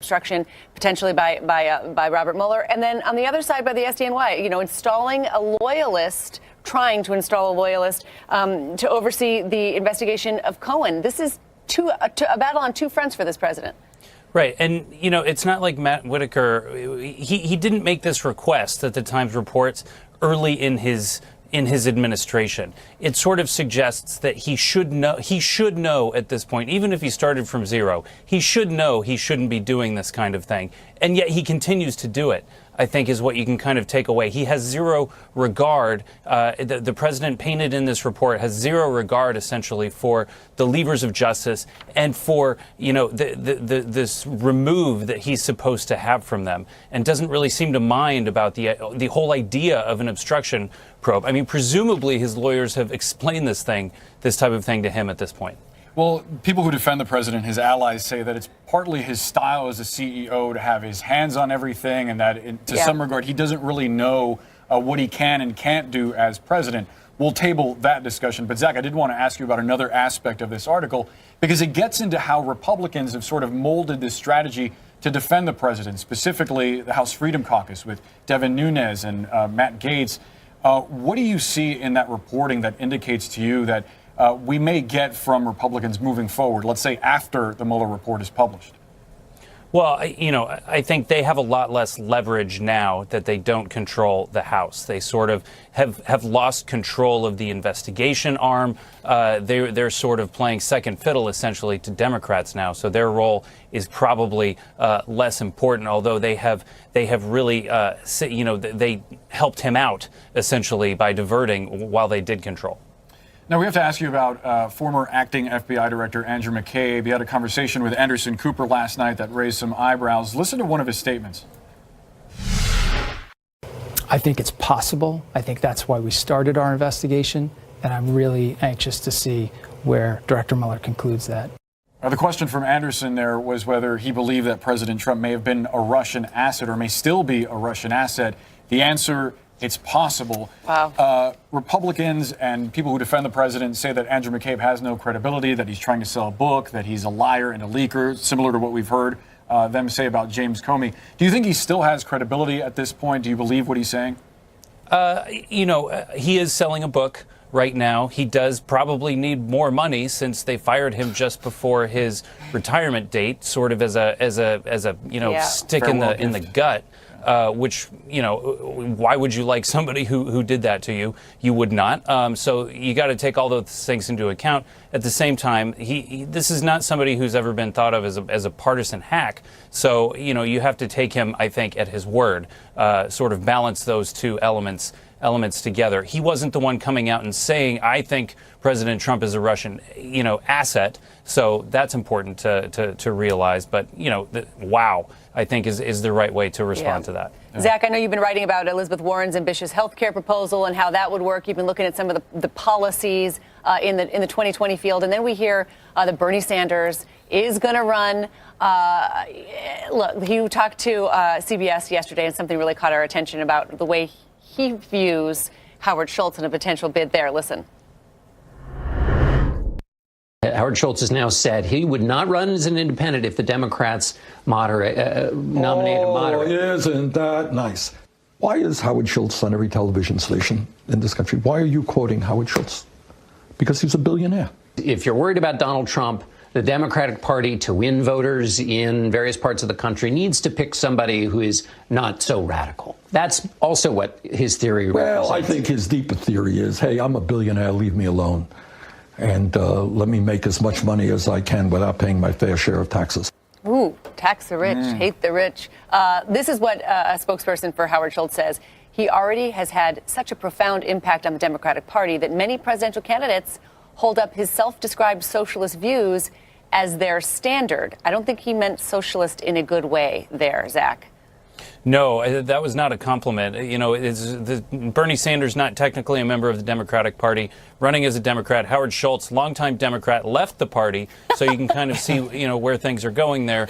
obstruction, potentially by Robert Mueller. And then on the other side, by the SDNY, installing a loyalist, trying to install a loyalist to oversee the investigation of Cohen. This is a battle on two fronts for this president. Right. And, it's not like Matt Whitaker. He didn't make this request that the Times reports early in his administration. It sort of suggests that he should know at this point, even if he started from zero, he should know he shouldn't be doing this kind of thing. And yet he continues to do it, I think, is what you can kind of take away. He has zero regard. The president painted in this report has zero regard, essentially, for the levers of justice and for, this remove that he's supposed to have from them, and doesn't really seem to mind about the whole idea of an obstruction probe. I mean, presumably his lawyers have explained this type of thing to him at this point. Well, people who defend the president, his allies, say that it's partly his style as a CEO to have his hands on everything, and that to some regard, he doesn't really know what he can and can't do as president. We'll table that discussion. But, Zach, I did want to ask you about another aspect of this article, because it gets into how Republicans have sort of molded this strategy to defend the president, specifically the House Freedom Caucus with Devin Nunes and Matt Gaetz. What do you see in that reporting that indicates to you that we may get from Republicans moving forward, let's say after the Mueller report is published? Well, I think they have a lot less leverage now that they don't control the House. They sort of have lost control of the investigation arm. They're sort of playing second fiddle, essentially, to Democrats now. So their role is probably less important, although they have really, they helped him out, essentially, by diverting while they did control. Now, we have to ask you about former acting FBI Director Andrew McCabe. He had a conversation with Anderson Cooper last night that raised some eyebrows. Listen to one of his statements. I think it's possible. I think that's why we started our investigation, and I'm really anxious to see where Director Mueller concludes that. The question from Anderson there was whether he believed that President Trump may have been a Russian asset or may still be a Russian asset. The answer: it's possible. Wow. Republicans and people who defend the president say that Andrew McCabe has no credibility, that he's trying to sell a book, that he's a liar and a leaker, similar to what we've heard them say about James Comey. Do you think he still has credibility at this point? Do you believe what he's saying? He is selling a book right now. He does probably need more money since they fired him just before his retirement date, sort of as a stick in the gut. Which, why would you like somebody who did that to you? You would not. So you got to take all those things into account. At the same time, this is not somebody who's ever been thought of as a partisan hack. So, you have to take him, I think, at his word, sort of balance those two elements together. He wasn't the one coming out and saying, I think President Trump is a Russian, asset. So that's important to realize. But, wow, I think is the right way to respond to that. Yeah. Zach, I know you've been writing about Elizabeth Warren's ambitious health care proposal and how that would work. You've been looking at some of the policies in the 2020 field. And then we hear that Bernie Sanders is going to run. Look, you talked to CBS yesterday, and something really caught our attention about the way he views Howard Schultz and a potential bid there. Listen. Howard Schultz has now said he would not run as an independent if the Democrats nominate a moderate. Isn't that nice? Why is Howard Schultz on every television station in this country? Why are you quoting Howard Schultz? Because he's a billionaire. If you're worried about Donald Trump, the Democratic Party, to win voters in various parts of the country, needs to pick somebody who is not so radical. That's also what his theory represents. Well, I think his deeper theory is, hey, I'm a billionaire, leave me alone. And let me make as much money as I can without paying my fair share of taxes. Ooh, tax the rich, hate the rich. This is what a spokesperson for Howard Schultz says. He already has had such a profound impact on the Democratic Party that many presidential candidates hold up his self-described socialist views as their standard. I don't think he meant socialist in a good way there, Zach. No, that was not a compliment. Bernie Sanders, not technically a member of the Democratic Party, running as a Democrat. Howard Schultz, longtime Democrat, left the party, so you can kind of see, where things are going there.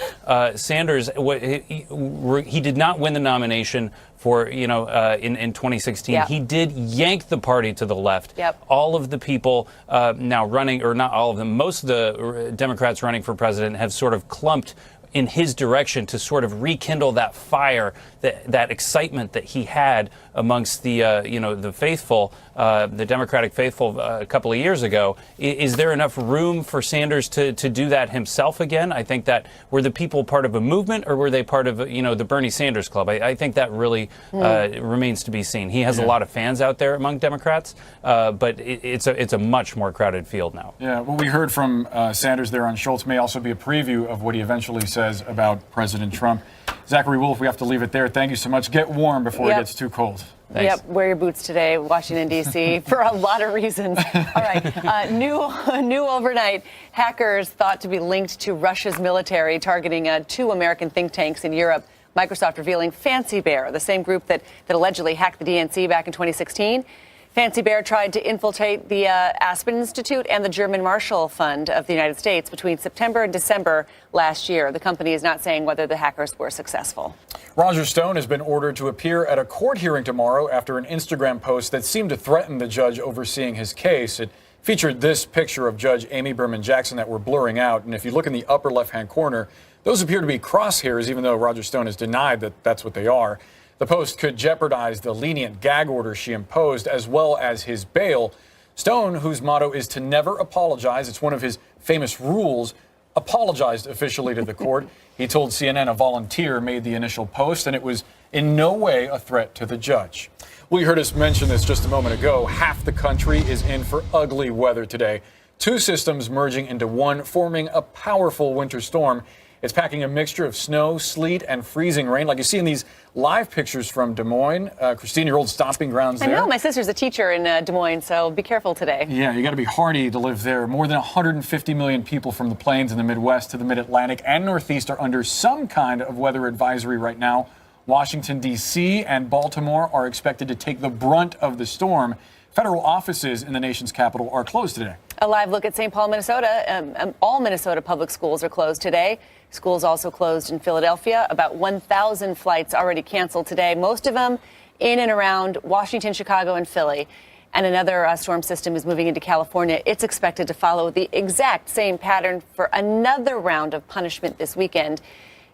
Sanders, he did not win the nomination for, in 2016. Yeah. He did yank the party to the left. Yep. All of the people now running, or not all of them, most of the Democrats running for president have sort of clumped in his direction to sort of rekindle that fire, that excitement that he had amongst the the faithful, the Democratic faithful a couple of years ago. Is there enough room for Sanders to do that himself again? I think that were the people part of a movement, or were they part of the Bernie Sanders club? I think that really remains to be seen. He has a lot of fans out there among Democrats, but it's a much more crowded field now. Yeah, what we heard from Sanders there on Schultz may also be a preview of what he eventually says about President Trump. Zachary Wolf, we have to leave it there. Thank you so much. Get warm before it gets too cold. Thanks. Yep, wear your boots today, Washington, D.C., for a lot of reasons. All right, new overnight. Hackers thought to be linked to Russia's military targeting 2 American think tanks in Europe. Microsoft revealing Fancy Bear, the same group that allegedly hacked the DNC back in 2016. Fancy Bear tried to infiltrate the Aspen Institute and the German Marshall Fund of the United States between September and December last year. The company is not saying whether the hackers were successful. Roger Stone has been ordered to appear at a court hearing tomorrow after an Instagram post that seemed to threaten the judge overseeing his case. It featured this picture of Judge Amy Berman Jackson that we're blurring out. And if you look in the upper left-hand corner, those appear to be crosshairs, even though Roger Stone has denied that that's what they are. The post could jeopardize the lenient gag order she imposed, as well as his bail. Stone, whose motto is to never apologize, it's one of his famous rules, apologized officially to the court. He told CNN a volunteer made the initial post, and it was in no way a threat to the judge. Well, you heard us mention this just a moment ago. Half the country is in for ugly weather today. 2 systems merging into one, forming a powerful winter storm. It's packing a mixture of snow, sleet, and freezing rain, like you see in these live pictures from Des Moines. Christine, your old stomping grounds there. I know. My sister's a teacher in Des Moines, so be careful today. Yeah, you got to be hardy to live there. More than 150 million people from the plains in the Midwest to the Mid-Atlantic and Northeast are under some kind of weather advisory right now. Washington, D.C. and Baltimore are expected to take the brunt of the storm. Federal offices in the nation's capital are closed today. A live look at St. Paul, Minnesota. All Minnesota public schools are closed today. Schools also closed in Philadelphia. About 1,000 flights already canceled today, most of them in and around Washington, Chicago, and Philly. And another storm system is moving into California. It's expected to follow the exact same pattern for another round of punishment this weekend.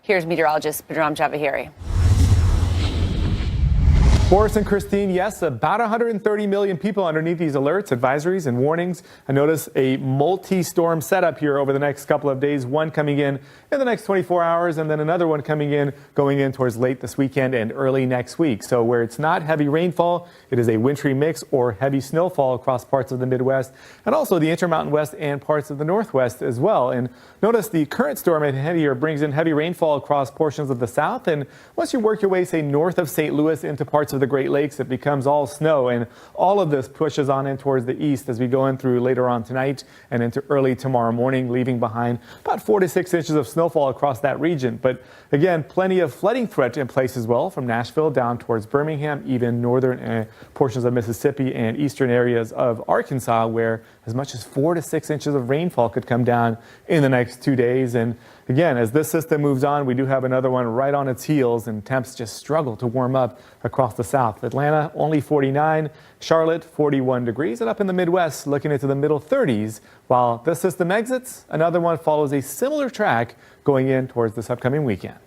Here's meteorologist Padram Javahiri. Boris and Christine, yes, about 130 million people underneath these alerts, advisories, and warnings. I notice a multi-storm setup here over the next couple of days, one coming in the next 24 hours, and then another one going in towards late this weekend and early next week. So where it's not heavy rainfall, it is a wintry mix or heavy snowfall across parts of the Midwest, and also the Intermountain West and parts of the Northwest as well. And notice the current storm ahead here brings in heavy rainfall across portions of the South, and once you work your way, say, north of St. Louis into parts of the Great Lakes, it becomes all snow, and all of this pushes on in towards the east as we go in through later on tonight and into early tomorrow morning, leaving behind about 4 to 6 inches of snowfall across that region. But again, plenty of flooding threat in place as well, from Nashville down towards Birmingham, even northern portions of Mississippi and eastern areas of Arkansas, where as much as 4 to 6 inches of rainfall could come down in the next 2 days. And again, as this system moves on, we do have another one right on its heels, and temps just struggle to warm up across the South. Atlanta, only 49. Charlotte, 41 degrees. And up in the Midwest, looking into the middle 30s. While this system exits, another one follows a similar track going in towards this upcoming weekend.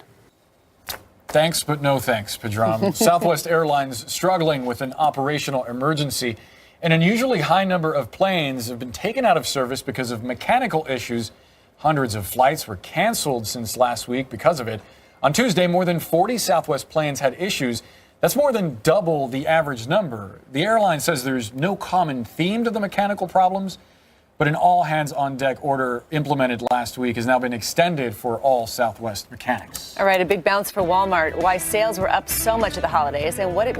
Thanks, but no thanks, Padram. Southwest Airlines struggling with an operational emergency. An unusually high number of planes have been taken out of service because of mechanical issues. Hundreds of flights were canceled since last week because of it. On Tuesday, more than 40 Southwest planes had issues. That's more than double the average number. The airline says there's no common theme to the mechanical problems, but an all-hands-on-deck order implemented last week has now been extended for all Southwest mechanics. All right, a big bounce for Walmart. Why sales were up so much at the holidays and what it